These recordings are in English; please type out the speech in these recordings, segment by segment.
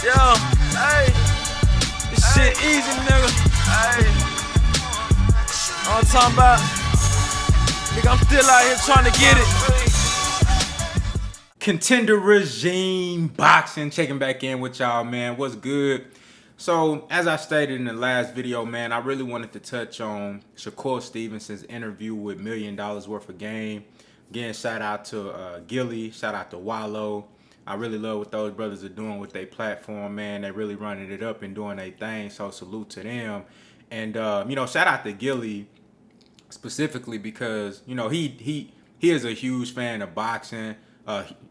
Yo, hey, this shit easy, nigga. Hey, all I'm talking about, nigga, I'm still out here trying to get it. Contender Regime Boxing, checking back in with y'all, man. What's good? So, as I stated in the last video, man, I really wanted to touch on SHAKUR Stevenson's interview with $1 Million Worth of Game. Again, shout out to Gilly, shout out to Wallow. I really love what those brothers are doing with their platform, man. They're really running it up and doing their thing, so salute to them. And, shout out to Gilly specifically because, he is a huge fan of boxing,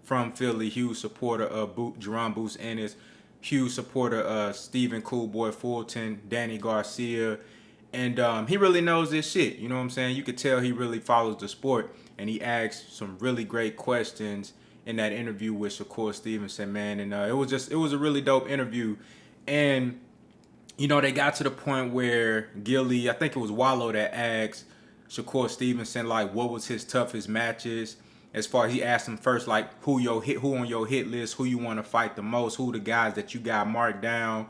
from Philly, huge supporter of Jerome Boots Ennis, huge supporter of Stephen Cool Boy Fulton, Danny Garcia, and he really knows this shit. You know what I'm saying? You could tell he really follows the sport, and he asked some really great questions in that interview with SHAKUR Stevenson, man. And it was a really dope interview. And they got to the point where Gilly, I think it was Wallow, that asked SHAKUR Stevenson like what was his toughest matches. As far as he asked him first, like who on your hit list, who you want to fight the most, who the guys that you got marked down.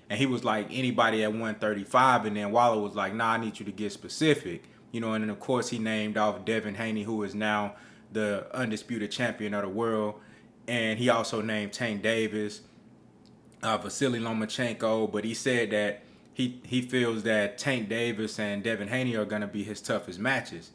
And he was like, anybody at 135. And then Wallow was like, nah, I need you to get specific. And then of course he named off Devin Haney, who is now the undisputed champion of the world. And he also named Tank Davis, Vasily Lomachenko. But he said that he feels that Tank Davis and Devin Haney are going to be his toughest matches.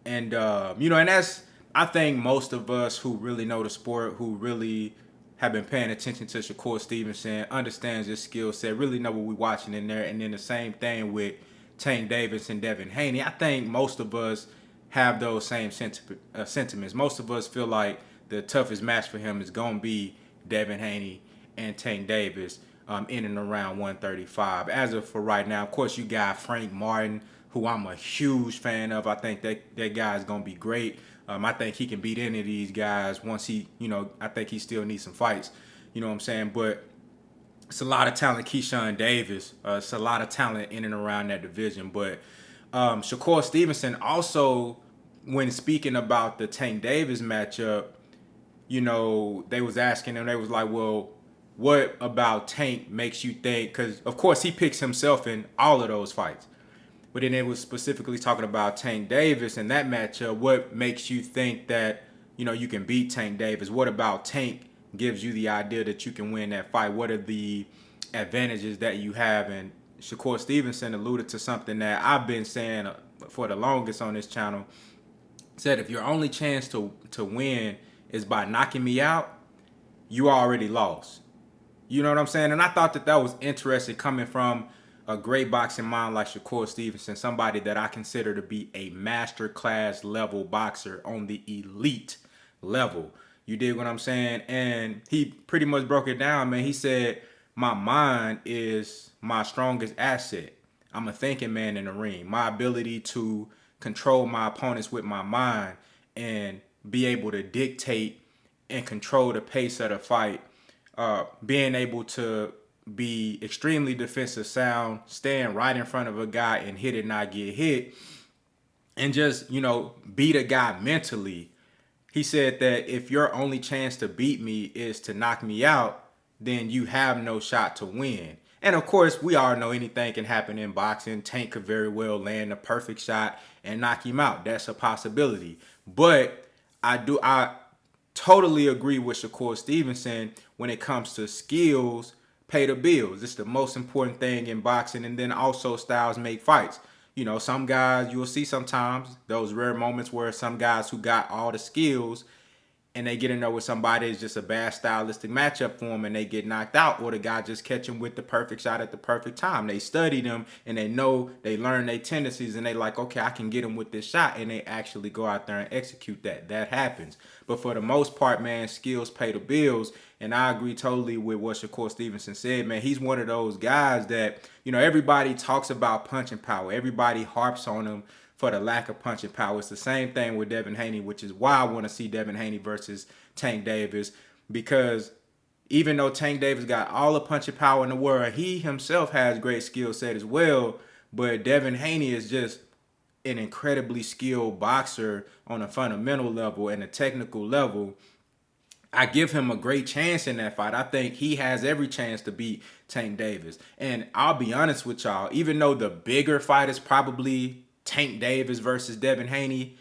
And, and that's, I think most of us who really know the sport, who really have been paying attention to SHAKUR Stevenson, understands his skill set, really know what we're watching in there. And then the same thing with Tank Davis and Devin Haney. I think most of us have those same sentiments. Most of us feel like the toughest match for him is going to be Devin Haney and Tank Davis in and around 135. As of for right now, of course, you got Frank Martin, who I'm a huge fan of. I think that guy is going to be great. I think he can beat any of these guys once he, I think he still needs some fights. You know what I'm saying? But it's a lot of talent. Keyshawn Davis, it's a lot of talent in and around that division. But SHAKUR Stevenson also, when speaking about the Tank Davis matchup, they was asking him, they was like, well, what about Tank makes you think, because of course he picks himself in all of those fights. But then it was specifically talking about Tank Davis and that matchup. What makes you think that, you can beat Tank Davis? What about Tank gives you the idea that you can win that fight? What are the advantages that you have? And SHAKUR Stevenson alluded to something that I've been saying for the longest on this channel. Said if your only chance to win is by knocking me out, you already lost. You know what I'm saying? And I thought that was interesting coming from a great boxing mind like SHAKUR Stevenson, somebody that I consider to be a master class level boxer on the elite level. You dig what I'm saying? And he pretty much broke it down, man. He said, my mind is my strongest asset. I'm a thinking man in the ring. My ability to control my opponents with my mind and be able to dictate and control the pace of the fight. Being able to be extremely defensive sound, stand right in front of a guy and hit it, not get hit, and just, beat a guy mentally. He said that if your only chance to beat me is to knock me out, then you have no shot to win. And of course, we all know anything can happen in boxing. Tank could very well land a perfect shot and knock him out. That's a possibility. But I totally agree with SHAKUR Stevenson when it comes to skills pay the bills. It's the most important thing in boxing. And then also styles make fights. Some guys, you'll see sometimes those rare moments where some guys who got all the skills and they get in there with somebody, it's just a bad stylistic matchup for them and they get knocked out, or the guy just catch him with the perfect shot at the perfect time. They study them and they know, they learn their tendencies and they like, okay, I can get him with this shot, and they actually go out there and execute that. That happens. But for the most part, man, skills pay the bills. And I agree totally with what SHAKUR Stevenson said, man. He's one of those guys that, everybody talks about punching power. Everybody harps on him for the lack of punching power. It's the same thing with Devin Haney, which is why I want to see Devin Haney versus Tank Davis, because even though Tank Davis got all the punching power in the world, he himself has great skill set as well. But Devin Haney is just an incredibly skilled boxer on a fundamental level and a technical level. I give him a great chance in that fight. I think he has every chance to beat Tank Davis. And I'll be honest with y'all, even though the bigger fight is probably Tank Davis versus Devin Haney,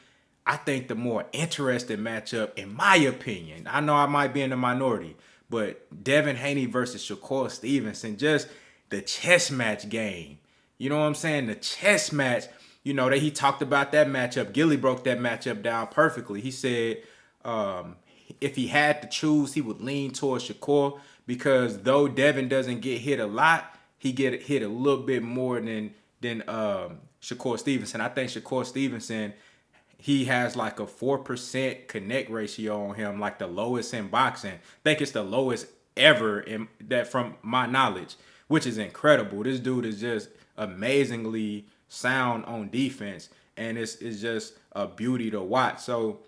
I think the more interesting matchup, in my opinion, I know I might be in the minority, but Devin Haney versus Shakur Stevenson, just the chess match game. You know what I'm saying? The chess match, you know, that he talked about that matchup. Gilly broke that matchup down perfectly. He said, if he had to choose, he would lean towards Shakur because though Devin doesn't get hit a lot, he get hit a little bit more than Shakur Stevenson. I think Shakur Stevenson, he has like a 4% connect ratio on him, like the lowest in boxing. I think it's the lowest ever in that from my knowledge, which is incredible. This dude is just amazingly sound on defense, and it's just a beauty to watch. So,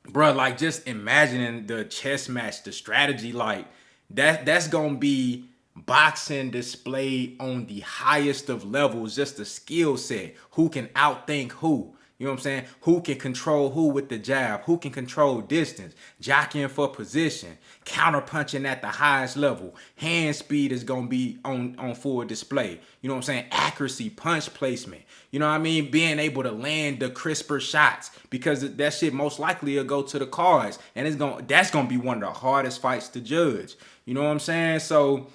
bro, like just imagining the chess match, the strategy, like that's gonna be boxing displayed on the highest of levels, just the skill set. Who can outthink who? You know what I'm saying? Who can control who with the jab? Who can control distance? Jockeying for position. Counter punching at the highest level. Hand speed is going to be on full display. You know what I'm saying? Accuracy, punch placement. You know what I mean? Being able to land the crisper shots because that shit most likely will go to the cards. And that's going to be one of the hardest fights to judge. You know what I'm saying? So,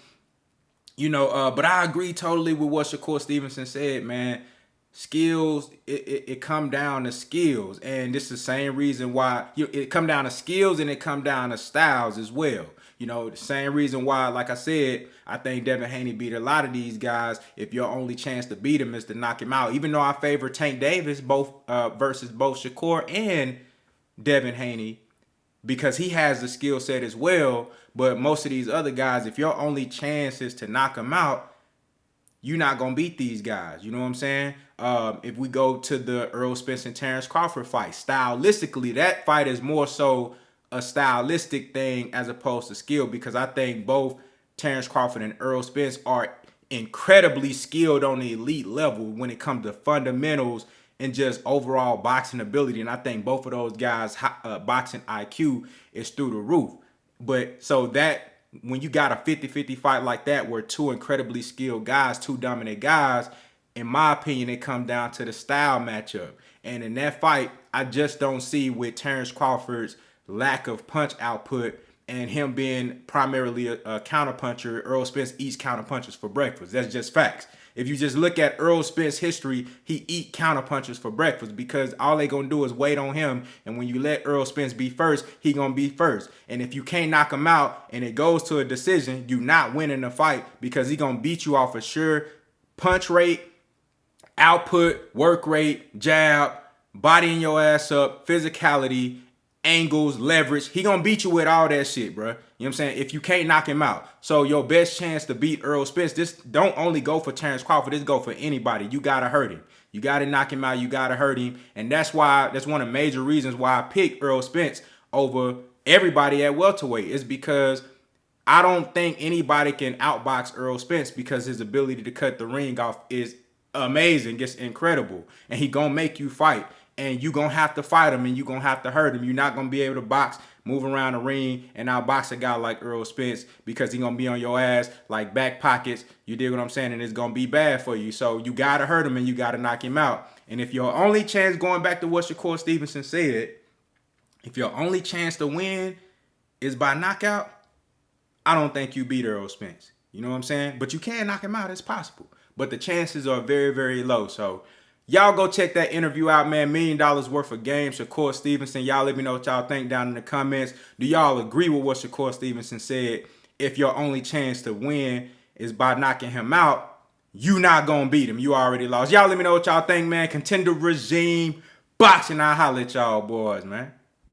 you know, but I agree totally with what Shakur Stevenson said, man. Skills, it come down to skills, and this is the same reason why it come down to skills and it come down to styles as well. You know, the same reason why, like I said, I think Devin Haney beat a lot of these guys. If your only chance to beat him is to knock him out, even though I favor Tank Davis versus both Shakur and Devin Haney, because he has the skill set as well. But most of these other guys, if your only chance is to knock them out, you're not going to beat these guys. You know what I'm saying? If we go to the Errol Spence and Terrence Crawford fight, stylistically, that fight is more so a stylistic thing as opposed to skill, because I think both Terrence Crawford and Errol Spence are incredibly skilled on the elite level when it comes to fundamentals and just overall boxing ability. And I think both of those guys' boxing IQ is through the roof. But so that when you got a 50-50 fight like that where two incredibly skilled guys, two dominant guys, in my opinion, it comes down to the style matchup. And in that fight, I just don't see with Terrence Crawford's lack of punch output and him being primarily a counterpuncher. Errol Spence eats counterpunchers for breakfast. That's just facts. If you just look at Errol Spence's history, he eat counterpunchers for breakfast because all they gonna do is wait on him. And when you let Errol Spence be first, he gonna be first. And if you can't knock him out and it goes to a decision, you not winning the fight because he gonna beat you off a sure punch rate, output, work rate, jab, bodying your ass up, physicality, angles, leverage. He gonna beat you with all that shit, bro. You know what I'm saying? If you can't knock him out. So your best chance to beat Errol Spence, this don't only go for Terrence Crawford, this go for anybody. You gotta hurt him. You gotta knock him out, you gotta hurt him. And that's one of the major reasons why I picked Errol Spence over everybody at welterweight, is because I don't think anybody can outbox Errol Spence because his ability to cut the ring off is amazing. It's incredible. And he gonna make you fight. And you gonna have to fight him and you gonna have to hurt him. You're not gonna be able to box, move around the ring, and outbox a guy like Errol Spence because he gonna be on your ass like back pockets. You dig what I'm saying? And it's gonna be bad for you. So you gotta hurt him and you gotta knock him out. And if your only chance, going back to what Shakur Stevenson said, if your only chance to win is by knockout, I don't think you beat Errol Spence. You know what I'm saying? But you can knock him out. It's possible. But the chances are very, very low. So y'all go check that interview out, man. $1 million worth of game. Shakur Stevenson. Y'all let me know what y'all think down in the comments. Do y'all agree with what Shakur Stevenson said? If your only chance to win is by knocking him out, you not going to beat him. You already lost. Y'all let me know what y'all think, man. Contender regime boxing. I'll holler at y'all boys, man.